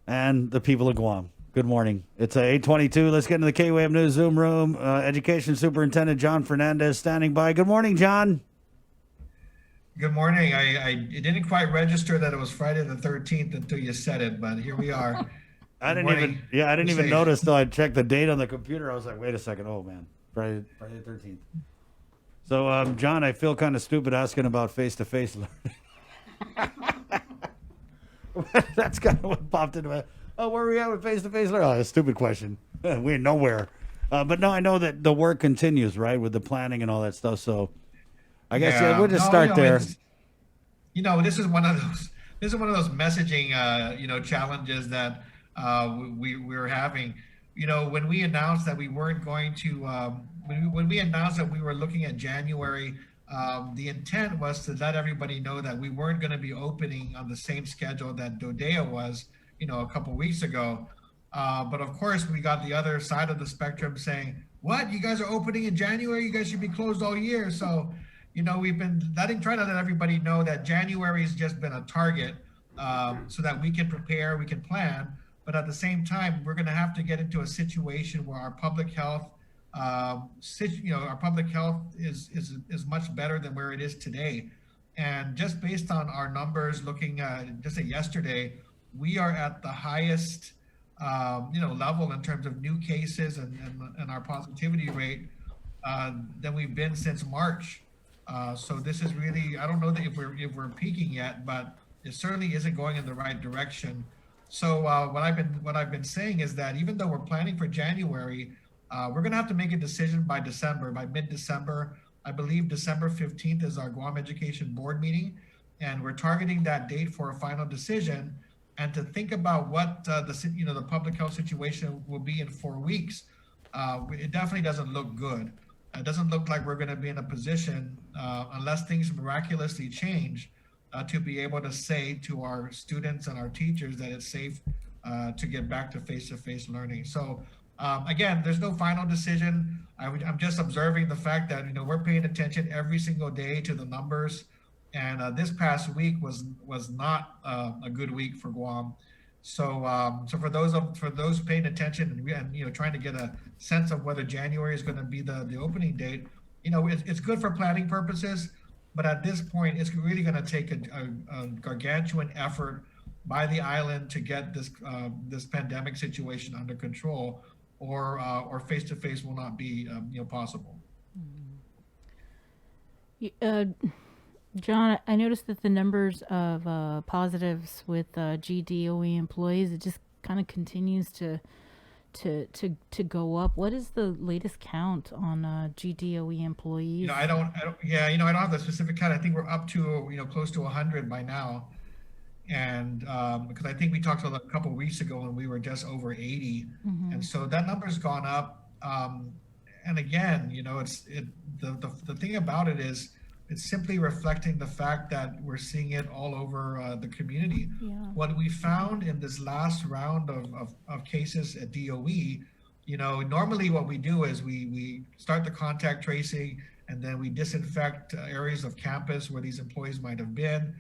and the people of Guam. Good morning. It's 8:22. Let's get into the K-Wave News Zoom room. Education Superintendent John Fernandez standing by. Good morning, John. Good morning. It didn't quite register that it was Friday the 13th until you said it, but here we are. I Good didn't morning. even Safe. notice till I checked the date on the computer. I was like, wait a second. Oh man, Friday the 13th. So, John, I feel kind of stupid asking about face-to-face learning. That's kind of what popped into my. Oh, where are we at with face-to-face learning? Oh, a stupid question. We're nowhere. But no, I know that the work continues, right, with the planning and all that stuff. So, I guess we'll just No, start there. this is one of those messaging challenges that we were having. When we announced that we weren't going to when we announced that we were looking at January, the intent was to let everybody know that we weren't going to be opening on the same schedule that Dodea was, a couple weeks ago. But of course, we got the other side of the spectrum saying, "What? You guys are opening in January? You guys should be closed all year." So, we've been trying to let everybody know that January has just been a target, so that we can prepare, we can plan. But at the same time, we're going to have to get into a situation where our public health, is much better than where it is today. And just based on our numbers, looking at just at yesterday, we are at the highest, level in terms of new cases and our positivity rate than we've been since March. So this is really, I don't know that if we're peaking yet, but it certainly isn't going in the right direction. So what I've been saying is that even though we're planning for January, we're going to have to make a decision by December, by mid-December. I believe December 15th is our Guam Education Board meeting, and we're targeting that date for a final decision. And to think about what the public health situation will be in 4 weeks, it definitely doesn't look good. It doesn't look like we're going to be in a position, unless things miraculously change, to be able to say to our students and our teachers that it's safe to get back to face-to-face learning. So again, there's no final decision. I'm just observing the fact that we're paying attention every single day to the numbers, and this past week was not a good week for Guam. So for those paying attention and trying to get a sense of whether January is going to be the opening date, it's good for planning purposes. But at this point, it's really going to take a gargantuan effort by the island to get this pandemic situation under control, or face-to-face will not be possible. John, I noticed that the numbers of positives with GDOE employees, it just kind of continues to go up. What is the latest count on GDOE employees? I don't have the specific count. I think we're up to close to 100 by now, and because I think we talked a couple of weeks ago when we were just over 80, and so that number's gone up. And again, the thing about it is, it's simply reflecting the fact that we're seeing it all over the community. Yeah. What we found in this last round of cases at DOE, normally what we do is we start the contact tracing, and then we disinfect areas of campus where these employees might have been.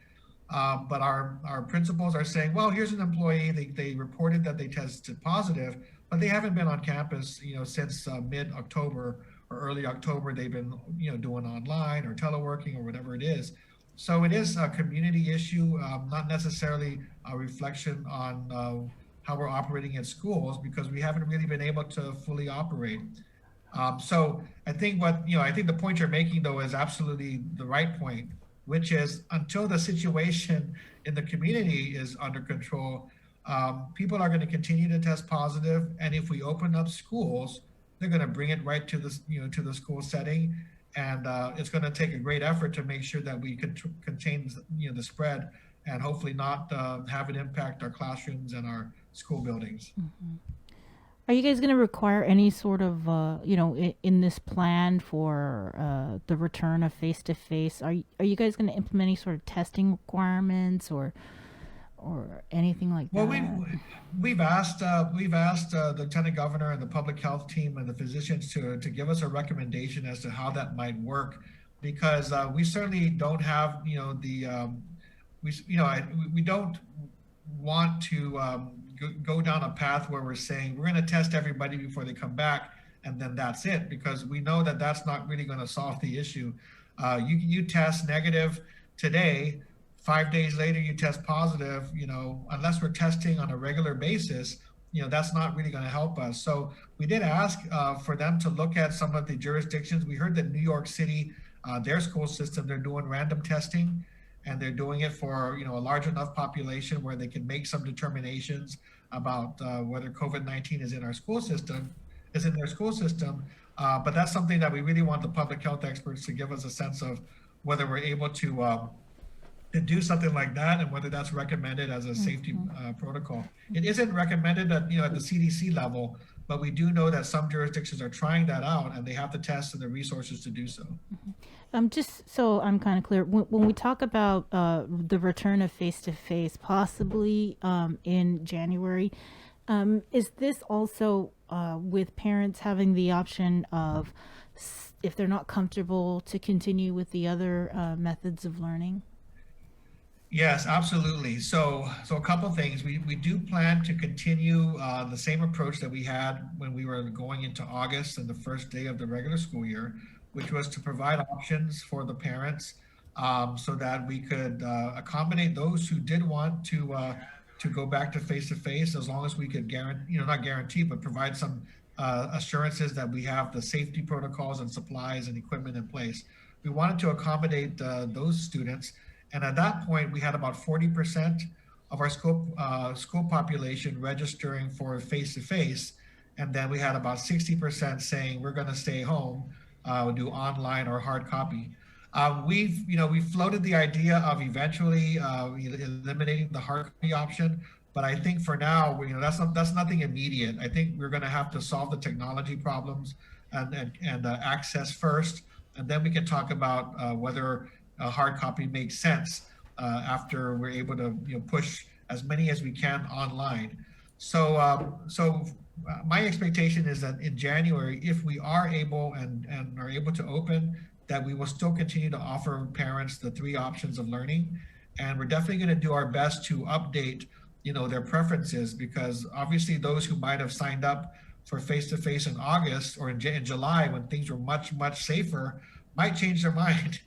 But our principals are saying, well, here's an employee, they reported that they tested positive, but they haven't been on campus, since mid-October or early October. They've been, doing online or teleworking or whatever it is. So it is a community issue, not necessarily a reflection on how we're operating at schools, because we haven't really been able to fully operate. So I think the point you're making, though, is absolutely the right point, which is until the situation in the community is under control, people are going to continue to test positive. And if we open up schools, they're going to bring it right to the school setting, and it's going to take a great effort to make sure that we contain the spread, and hopefully not have it impact our classrooms and our school buildings. Mm-hmm. Are you guys going to require any sort of in this plan for the return of face to face? Are you guys going to implement any sort of testing requirements or anything like that? Well, we've asked the lieutenant governor and the public health team and the physicians to give us a recommendation as to how that might work, because we certainly don't have we want to go down a path where we're saying we're going to test everybody before they come back, and then that's it, because we know that that's not really going to solve the issue. You test negative today, 5 days later you test positive. Unless we're testing on a regular basis, that's not really going to help us. So we did ask for them to look at some of the jurisdictions. We heard that New York City, their school system, they're doing random testing, and they're doing it for a large enough population where they can make some determinations about whether COVID-19 is in our school system, is in their school system. But that's something that we really want the public health experts to give us a sense of whether we're able to do something like that, and whether that's recommended as a safety protocol. It isn't recommended at the CDC level, but we do know that some jurisdictions are trying that out, and they have the tests and the resources to do so. Just so I'm kind of clear, when we talk about the return of face-to-face, possibly in January, is this also with parents having the option of, if they're not comfortable, to continue with the other methods of learning? Yes, absolutely. So a couple things. We do plan to continue the same approach that we had when we were going into August and the first day of the regular school year, which was to provide options for the parents so that we could accommodate those who did want to go back to face-to-face, as long as we could guarantee, not guarantee, but provide some assurances that we have the safety protocols and supplies and equipment in place. We wanted to accommodate those students. And at that point, we had about 40% of our school population registering for face-to-face. And then we had about 60% saying we're going to stay home, do online or hard copy. We've floated the idea of eventually eliminating the hard copy option. But I think for now, that's nothing immediate. I think we're going to have to solve the technology problems and access first. And then we can talk about whether a hard copy makes sense after we're able to push as many as we can online. So my expectation is that in January, if we are able and are able to open, that we will still continue to offer parents the 3 options of learning. And we're definitely going to do our best to update their preferences, because obviously those who might have signed up for face-to-face in August or in July, when things were much, much safer, might change their mind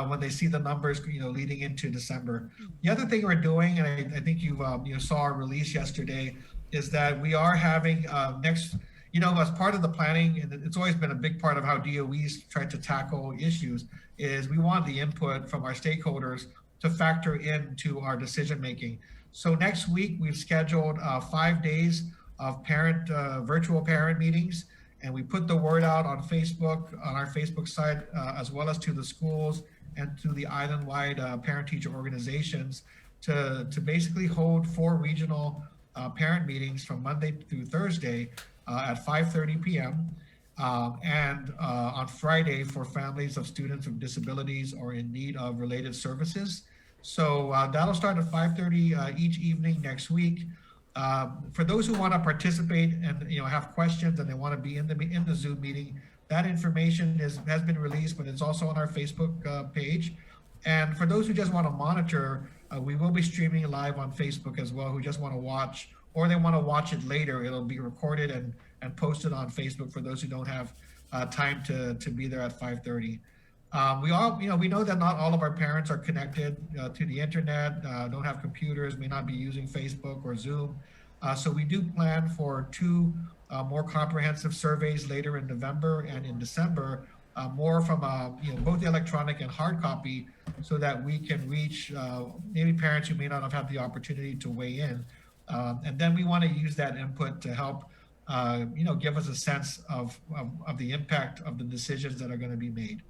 when they see the numbers, leading into December. The other thing we're doing, and I think you saw our release yesterday, is that we are having next, as part of the planning, and it's always been a big part of how DOE's tried to tackle issues, is we want the input from our stakeholders to factor into our decision making. So next week we've scheduled 5 days of virtual parent meetings. And we put the word out on Facebook, on our Facebook site, as well as to the schools and to the island-wide parent-teacher organizations to basically hold 4 regional parent meetings from Monday through Thursday at 5:30 p.m. And on Friday for families of students with disabilities or in need of related services. So that'll start at 5:30 each evening next week. For those who want to participate and have questions and they want to be in the Zoom meeting, that information has been released, but it's also on our Facebook page. And for those who just want to monitor, we will be streaming live on Facebook as well. Who just want to watch, or they want to watch it later, it'll be recorded and posted on Facebook for those who don't have time to be there at 5:30. We know that not all of our parents are connected to the internet, don't have computers, may not be using Facebook or Zoom. So we do plan for 2 more comprehensive surveys later in November and in December, more from both the electronic and hard copy, so that we can reach maybe parents who may not have had the opportunity to weigh in. And then we want to use that input to help give us a sense of the impact of the decisions that are going to be made.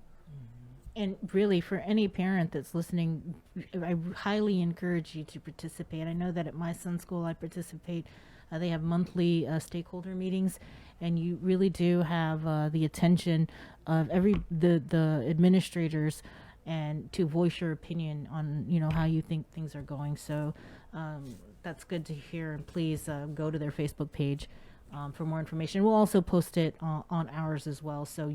And really, for any parent that's listening, I highly encourage you to participate. I know that at my son's school, I participate. They have monthly stakeholder meetings, and you really do have the attention of the administrators, and to voice your opinion on how you think things are going. So that's good to hear. And please go to their Facebook page for more information. We'll also post it on ours as well, so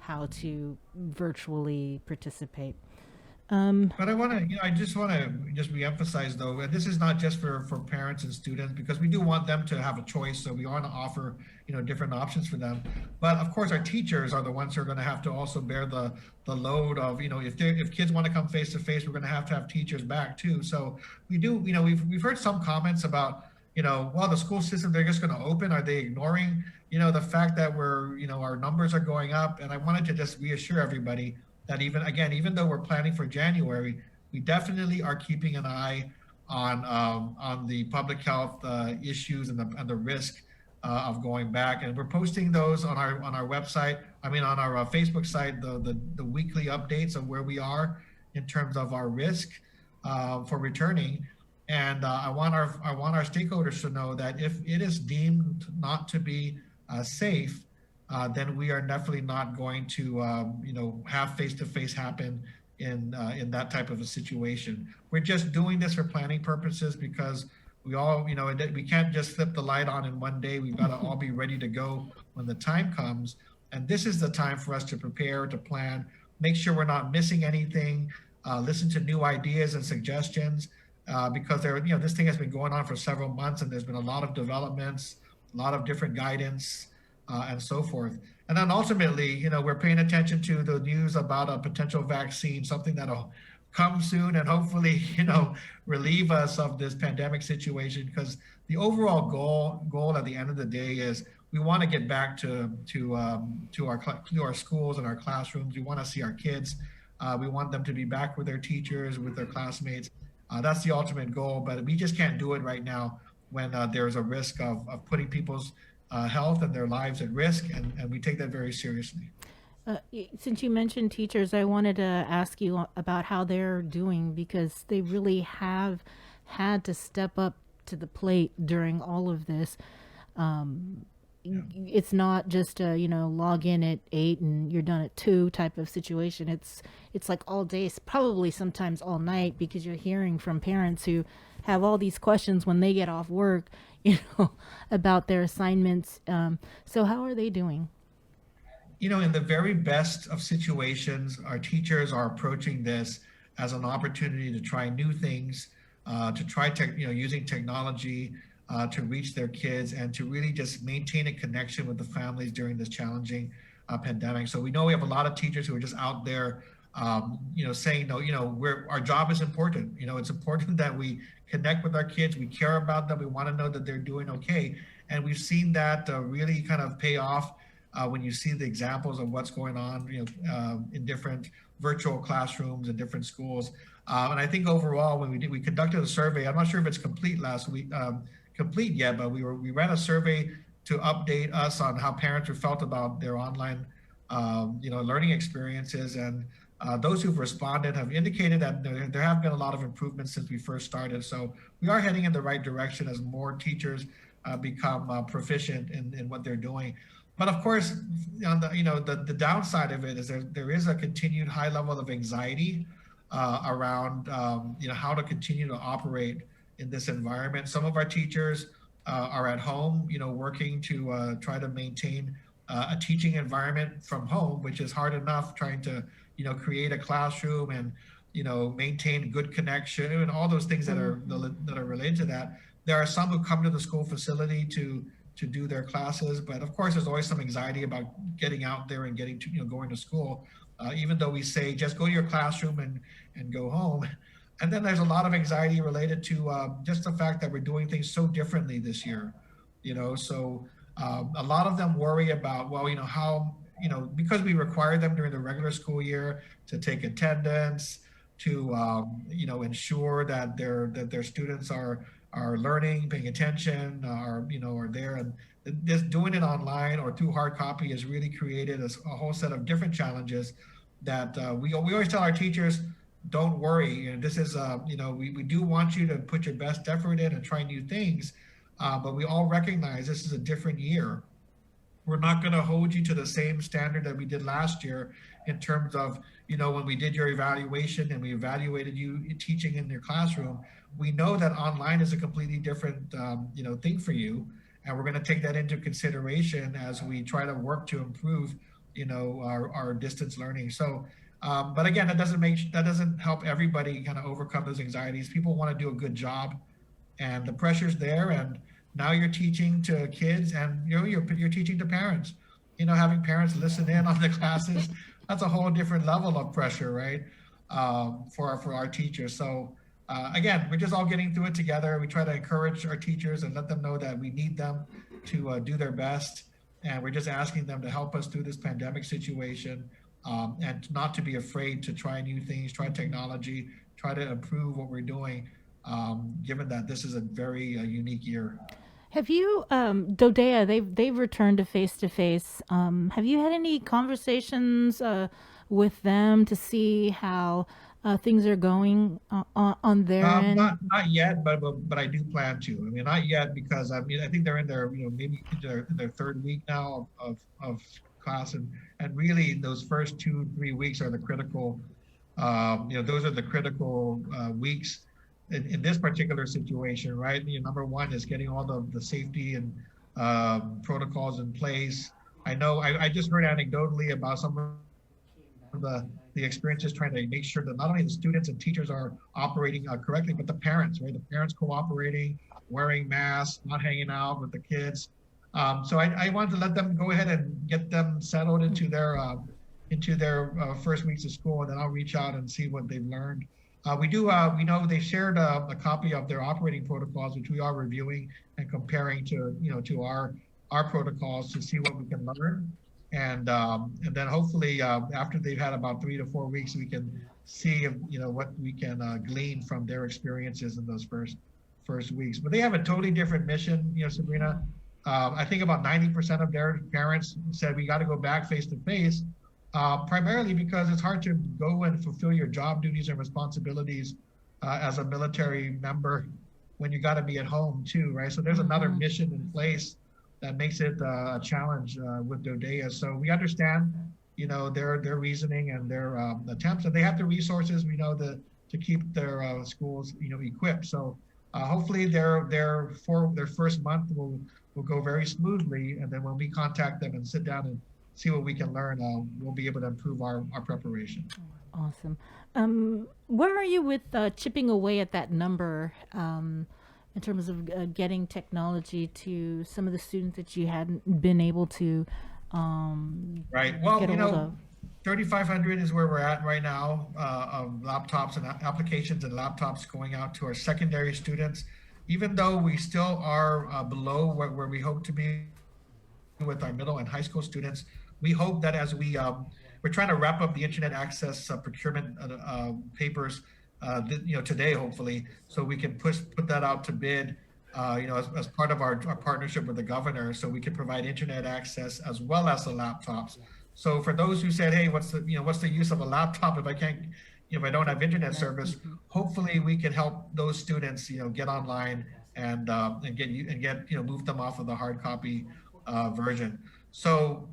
how to virtually participate. But I want to, I just want to just reemphasize though, and this is not just for parents and students, because we do want them to have a choice. So we want to offer, different options for them. But of course, our teachers are the ones who are going to have to also bear the load of, if kids want to come face to face, we're going to have teachers back too. So we do, we've heard some comments about, well, the school system, they're just going to open. Are they ignoring, the fact that our numbers are going up? And I wanted to just reassure everybody that even though we're planning for January, we definitely are keeping an eye on the public health issues and the risk of going back. And we're posting those on our website. I mean, on our Facebook site, the weekly updates of where we are in terms of our risk for returning. And I want our stakeholders to know that if it is deemed not to be safe, then we are definitely not going to, have face-to-face happen in that type of a situation. We're just doing this for planning purposes because we all, we can't just flip the light on in one day. We've got to all be ready to go when the time comes. And this is the time for us to prepare, to plan, make sure we're not missing anything, listen to new ideas and suggestions, because this thing has been going on for several months and there's been a lot of developments, a lot of different guidance, and so forth. And then ultimately, we're paying attention to the news about a potential vaccine, something that'll come soon and hopefully, relieve us of this pandemic situation. Because the overall goal at the end of the day is we want to get back to our schools and our classrooms. We want to see our kids. We want them to be back with their teachers, with their classmates. That's the ultimate goal, but we just can't do it right now when there's a risk of putting people's health and their lives at risk, and we take that very seriously. Since you mentioned teachers, I wanted to ask you about how they're doing because they really have had to step up to the plate during all of this. It's not just a log in at 8 and you're done at 2 type of situation. It's like all day, probably sometimes all night, because you're hearing from parents who have all these questions when they get off work, about their assignments. So how are they doing? In the very best of situations, our teachers are approaching this as an opportunity to try new things, to try using technology to reach their kids and to really just maintain a connection with the families during this challenging pandemic. So we know we have a lot of teachers who are just out there, saying, no, our job is important. It's important that we connect with our kids. We care about them. We want to know that they're doing okay. And we've seen that really kind of pay off when you see the examples of what's going on, in different virtual classrooms in different schools. And I think overall, when we conducted a survey, I'm not sure if it's complete yet, but we ran a survey to update us on how parents have felt about their online, learning experiences. And those who've responded have indicated that there have been a lot of improvements since we first started. So we are heading in the right direction as more teachers become proficient in what they're doing. But of course, the downside of it is there is a continued high level of anxiety around how to continue to operate in this environment. Some of our teachers are at home, working to try to maintain a teaching environment from home, which is hard enough trying to, create a classroom and, maintain good connection and all those things that are related to that. There are some who come to the school facility to do their classes, but of course, there's always some anxiety about getting out there and getting to, going to school, even though we say just go to your classroom and go home. And then there's a lot of anxiety related to just the fact that we're doing things so differently this year, so a lot of them worry about, well, how, because we require them during the regular school year to take attendance, to, ensure that their students are learning, paying attention, are there. And just doing it online or through hard copy has really created a whole set of different challenges that we always tell our teachers, don't worry. This is, we do want you to put your best effort in and try new things, but we all recognize this is a different year. We're not going to hold you to the same standard that we did last year in terms of, when we did your evaluation and we evaluated you teaching in your classroom. We know that online is a completely different, thing for you. And we're going to take that into consideration as we try to work to improve, our distance learning. So But again, that doesn't help everybody kind of overcome those anxieties. People want to do a good job, and the pressure's there. And now you're teaching to kids, and you're teaching to parents. Having parents listen in on the classes, that's a whole different level of pressure, right? For our teachers. So again, we're just all getting through it together. We try to encourage our teachers and let them know that we need them to do their best, and we're just asking them to help us through this pandemic situation, and not to be afraid to try new things, try technology, try to improve what we're doing, given that this is a very unique year. Have you, Dodea? They've returned to face. Have you had any conversations with them to see how things are going on their end? Not yet, but I do plan to. I mean, not yet because I think they're in their maybe in their third week now of class, and really those first 2-3 weeks are the critical. Those are the critical weeks in this particular situation, right? Number one is getting all the safety and protocols in place. I know I just heard anecdotally about some of the experiences trying to make sure that not only the students and teachers are operating correctly, but the parents, right? The parents cooperating, wearing masks, not hanging out with the kids. So I wanted to let them go ahead and get them settled into their first weeks of school, and then I'll reach out and see what they've learned. We know they shared a copy of their operating protocols, which we are reviewing and comparing to our protocols to see what we can learn. And then hopefully after they've had about 3 to 4 weeks, we can see what we can glean from their experiences in those first weeks. But they have a totally different mission, Sabrina. I think about 90% of their parents said we got to go back face to face, primarily because it's hard to go and fulfill your job duties and responsibilities as a military member when you got to be at home too, right? So there's another mission in place that makes it a challenge with Dodea. So we understand, their reasoning and their attempts, and they have the resources, we know, to keep their schools, equipped. So hopefully their first month will go very smoothly, and then when we contact them and sit down and see what we can learn, we'll be able to improve our preparation. Awesome. Where are you with chipping away at that number? In terms of getting technology to some of the students that you hadn't been able to Right. Well, get a hold of? 3,500 is where we're at right now, of laptops and applications and laptops going out to our secondary students. Even though we still are below where we hope to be with our middle and high school students, we hope that as we're trying to wrap up the internet access procurement papers today, hopefully, so we can put that out to bid, as part of our partnership with the governor, so we can provide internet access as well as the laptops. So for those who said, hey, what's the use of a laptop if I don't have internet service? Hopefully we can help those students, get online and get move them off of the hard copy version. So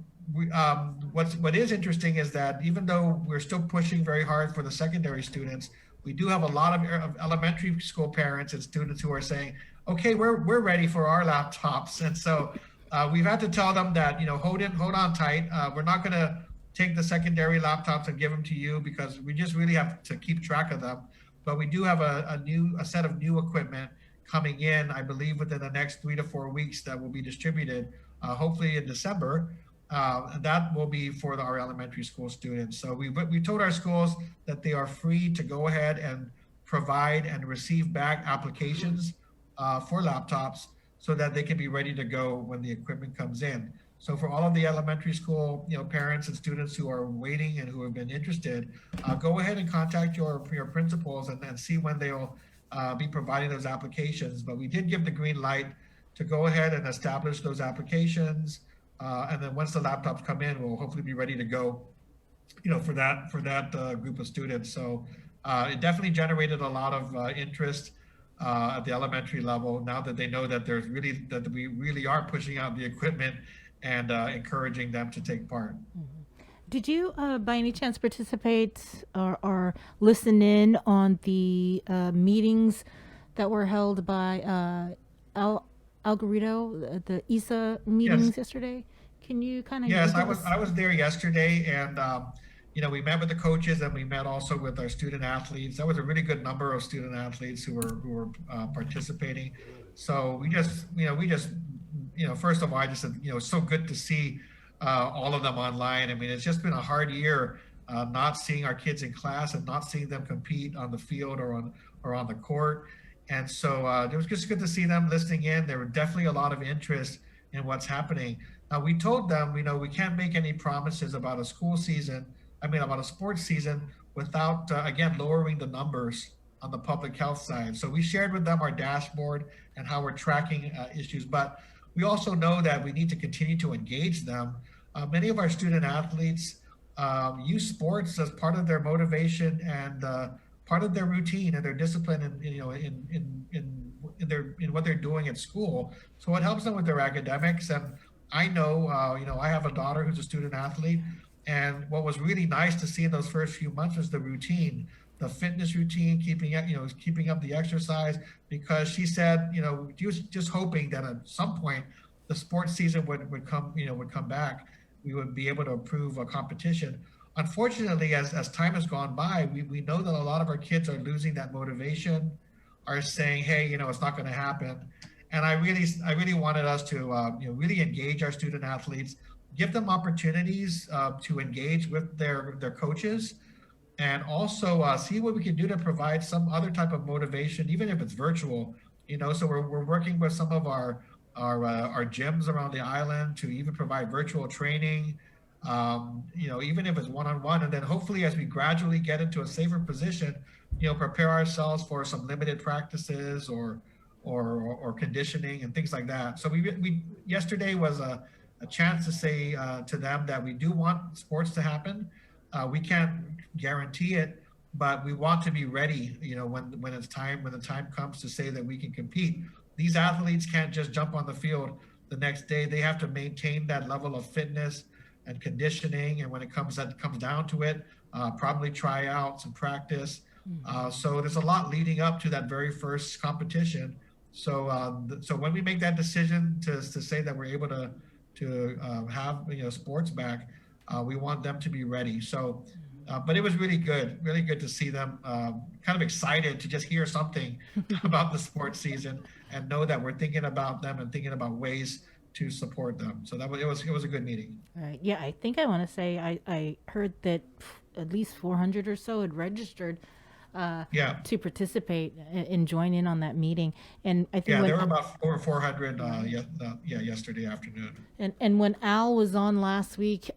what is interesting is that even though we're still pushing very hard for the secondary students, we do have a lot of elementary school parents and students who are saying, okay, we're ready for our laptops. And so we've had to tell them that, hold on tight. We're not going to take the secondary laptops and give them to you because we just really have to keep track of them. But we do have a set of new equipment coming in, I believe, within the next 3 to 4 weeks that will be distributed, hopefully in December. And that will be for our elementary school students. So we told our schools that they are free to go ahead and provide and receive back applications for laptops so that they can be ready to go when the equipment comes in. So for all of the elementary school parents and students who are waiting and who have been interested, go ahead and contact your principals and see when they'll be providing those applications. But we did give the green light to go ahead and establish those applications. And then once the laptops come in, we'll hopefully be ready to go, for that group of students. So it definitely generated a lot of interest at the elementary level. Now that they know that we really are pushing out the equipment and encouraging them to take part. Did you, by any chance, participate or listen in on the meetings that were held by Algarito, the ESA meetings yesterday? Can you kind of? Yes, I was there yesterday, and we met with the coaches and we met also with our student athletes. That was a really good number of student athletes who were participating. So first of all, I just said, it's so good to see all of them online. I mean, it's just been a hard year not seeing our kids in class and not seeing them compete on the field or on the court. And so it was just good to see them listening in. There were definitely a lot of interest in what's happening. Now, we told them, we can't make any promises about a about a sports season without, again, lowering the numbers on the public health side. So we shared with them our dashboard and how we're tracking issues. But we also know that we need to continue to engage them. Many of our student athletes use sports as part of their motivation and part of their routine and their discipline in what they're doing at school. So it helps them with their academics. And I know, I have a daughter who's a student athlete, and what was really nice to see in those first few months was the routine, the fitness routine, keeping up the exercise, because she said, she was just hoping that at some point the sports season would come back. We would be able to approve a competition. Unfortunately, as time has gone by, we know that a lot of our kids are losing that motivation, are saying, hey, it's not going to happen. And I really wanted us to really engage our student athletes, give them opportunities to engage with their coaches, and also see what we can do to provide some other type of motivation, even if it's virtual. So we're working with some of our gyms around the island to even provide virtual training, even if it's one-on-one, and then hopefully as we gradually get into a safer position, prepare ourselves for some limited practices or conditioning and things like that. So we yesterday was a chance to say to them that we do want sports to happen. We can't guarantee it, but we want to be ready, when the time comes to say that we can compete. These athletes can't just jump on the field the next day. They have to maintain that level of fitness and conditioning. And when it comes down to it, probably tryouts and practice. So there's a lot leading up to that very first competition. So when we make that decision to say that we're able to have sports back, we want them to be ready. So, but it was really good to see them kind of excited to just hear something about the sports season and know that we're thinking about them and thinking about ways to support them. So it was a good meeting. Right. Yeah, I think I want to say I heard that at least 400 or so had registered to participate and join in on that meeting. And I think there were about 400 yesterday afternoon. And when Al was on last week,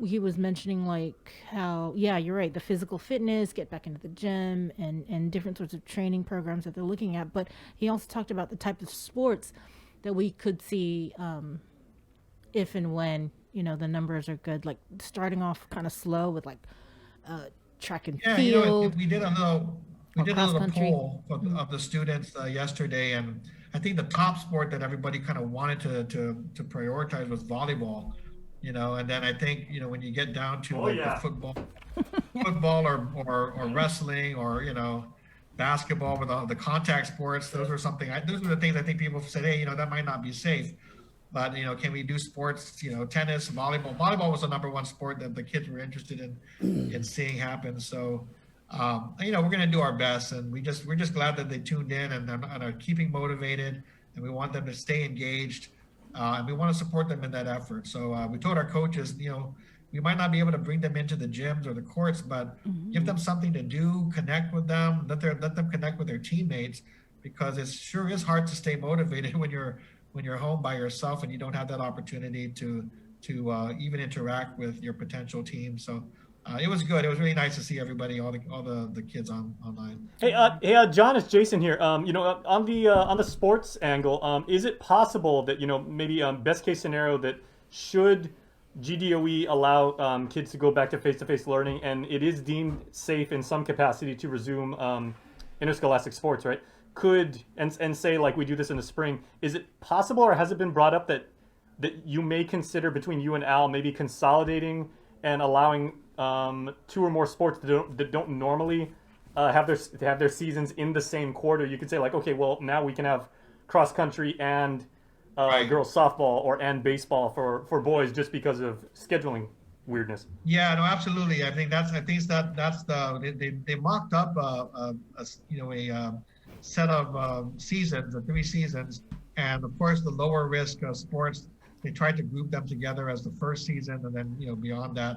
he was mentioning like how, you're right, the physical fitness, get back into the gym and different sorts of training programs that they're looking at. But he also talked about the type of sports that we could see if and when, the numbers are good, like starting off kind of slow with like track and field. We did a little country. poll of the students yesterday, and I think the top sport that everybody kind of wanted to prioritize was volleyball. And then I think when you get down to the football or wrestling or basketball with the contact sports, those are the things I think people said, hey, that might not be safe. But, can we do sports, tennis, volleyball? Volleyball was the number one sport that the kids were interested in seeing happen. So, we're going to do our best. And we're just glad that they tuned in and are keeping motivated. And we want them to stay engaged. And we want to support them in that effort. So we told our coaches, we might not be able to bring them into the gyms or the courts, but give them something to do, connect with them, let them connect with their teammates, because it sure is hard to stay motivated when you're home by yourself and you don't have that opportunity to even interact with your potential team. So it was good. It was really nice to see everybody, all the kids online. Hey, John, it's Jason here. On the sports angle, is it possible that maybe best case scenario that should GDOE allow kids to go back to face-to-face learning, and it is deemed safe in some capacity to resume interscholastic sports, right? Could and say like we do this in the spring, is it possible, or has it been brought up that you may consider between you and Al maybe consolidating and allowing two or more sports that don't normally have their seasons in the same quarter? You could say like, okay, well now we can have cross country and girls softball and baseball for boys just because of scheduling weirdness. Yeah, no, absolutely. That's they mocked up a set of seasons, 3 seasons, and of course the lower risk sports, they tried to group them together as the first season, and then beyond that,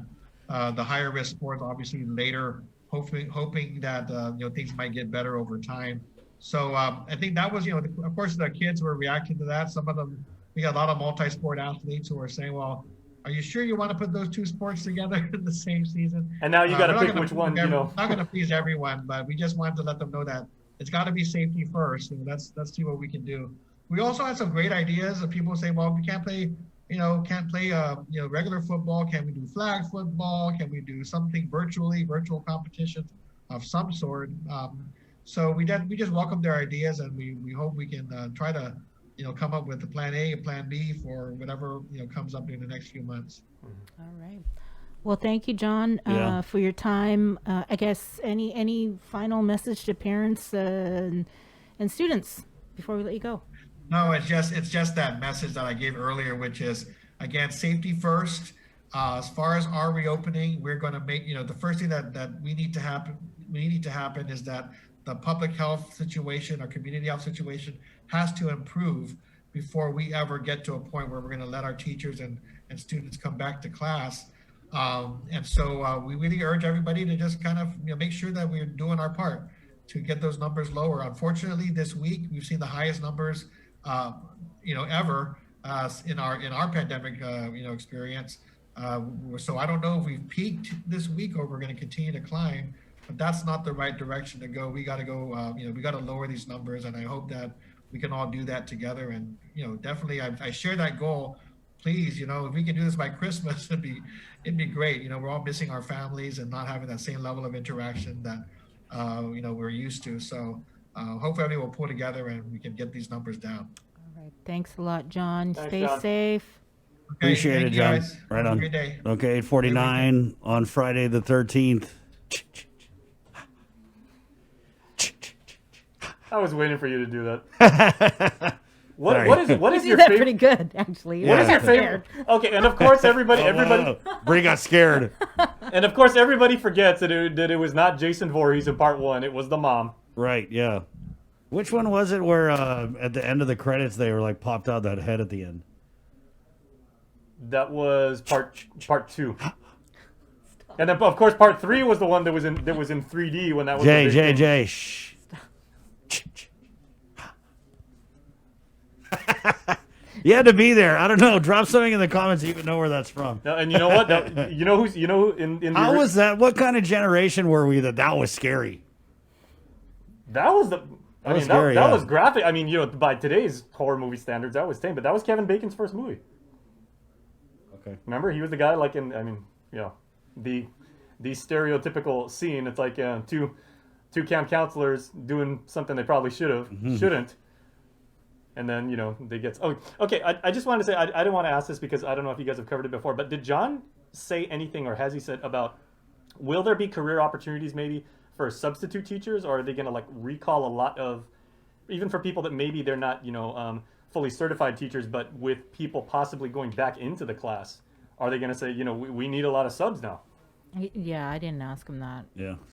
the higher risk sports obviously later, hoping that things might get better over time. So I think that was of course the kids were reacting to that. Some of them, we got a lot of multi-sport athletes who are saying, well, are you sure you want to put those two sports together in the same season? And now you got to we're not pick gonna which one, Not going to please everyone, but we just wanted to let them know that it's got to be safety first, and let's see what we can do. We also had some great ideas of people say, well, we can't play, regular football. Can we do flag football? Can we do something virtual competitions of some sort? So we just welcome their ideas, and we hope we can try to come up with a plan A, a plan B for whatever comes up in the next few months. All right. Well, thank you, John, Yeah. for your time. I guess any final message to parents and students before we let you go? No, it's just that message that I gave earlier, which is, again, safety first. As far as our reopening, we're going to make the first thing that we need to happen is that the public health situation, our community health situation, has to improve before we ever get to a point where we're going to let our teachers and students come back to class. And so we really urge everybody to just kind of make sure that we're doing our part to get those numbers lower. Unfortunately, this week we've seen the highest numbers ever in our pandemic experience. So I don't know if we've peaked this week or we're going to continue to climb, but that's not the right direction to go. We got to go. We got to lower these numbers, and I hope that we can all do that together. And definitely, I share that goal. Please, if we can do this by Christmas, it'd be great. We're all missing our families and not having that same level of interaction that we're used to. So hopefully everyone will pull together and we can get these numbers down. All right. Thanks a lot, John. Thanks, Stay John. safe. Okay, Appreciate thank it, you, John. guys. Right Have a on. great day. Okay, 8:49 on Friday the 13th. I was waiting for you to do that. Sorry. What You is do your that favorite? pretty good, actually. What is I'm your favorite? scared. Okay, and of course everybody, Bree got scared. and of course everybody forgets that it was not Jason Voorhees in part one. It was the mom. Right, yeah. Which one was it where at the end of the credits they were like popped out that head at the end? That was part two. And then of course part three was the one that was in 3D when that was the big thing. Jay, shh. You had to be there. I don't know. Drop something in the comments so you can know where that's from. No, and you know what? You know who in the How was that? What kind of generation were we that was scary? that was the That was scary, that yeah. was graphic. I mean, by today's horror movie standards, that was tame, but that was Kevin Bacon's first movie. Okay. Remember, he was the guy the stereotypical scene. It's like two camp counselors doing something they probably shouldn't. And then, they get... Oh, okay, I just wanted to say, I didn't want to ask this because I don't know if you guys have covered it before, but did John say anything, or has he said about, will there be career opportunities maybe for substitute teachers, or are they going to, recall a lot of, even for people that maybe they're not, fully certified teachers, but with people possibly going back into the class, are they going to say, we need a lot of subs now? Yeah, I didn't ask him that. Yeah.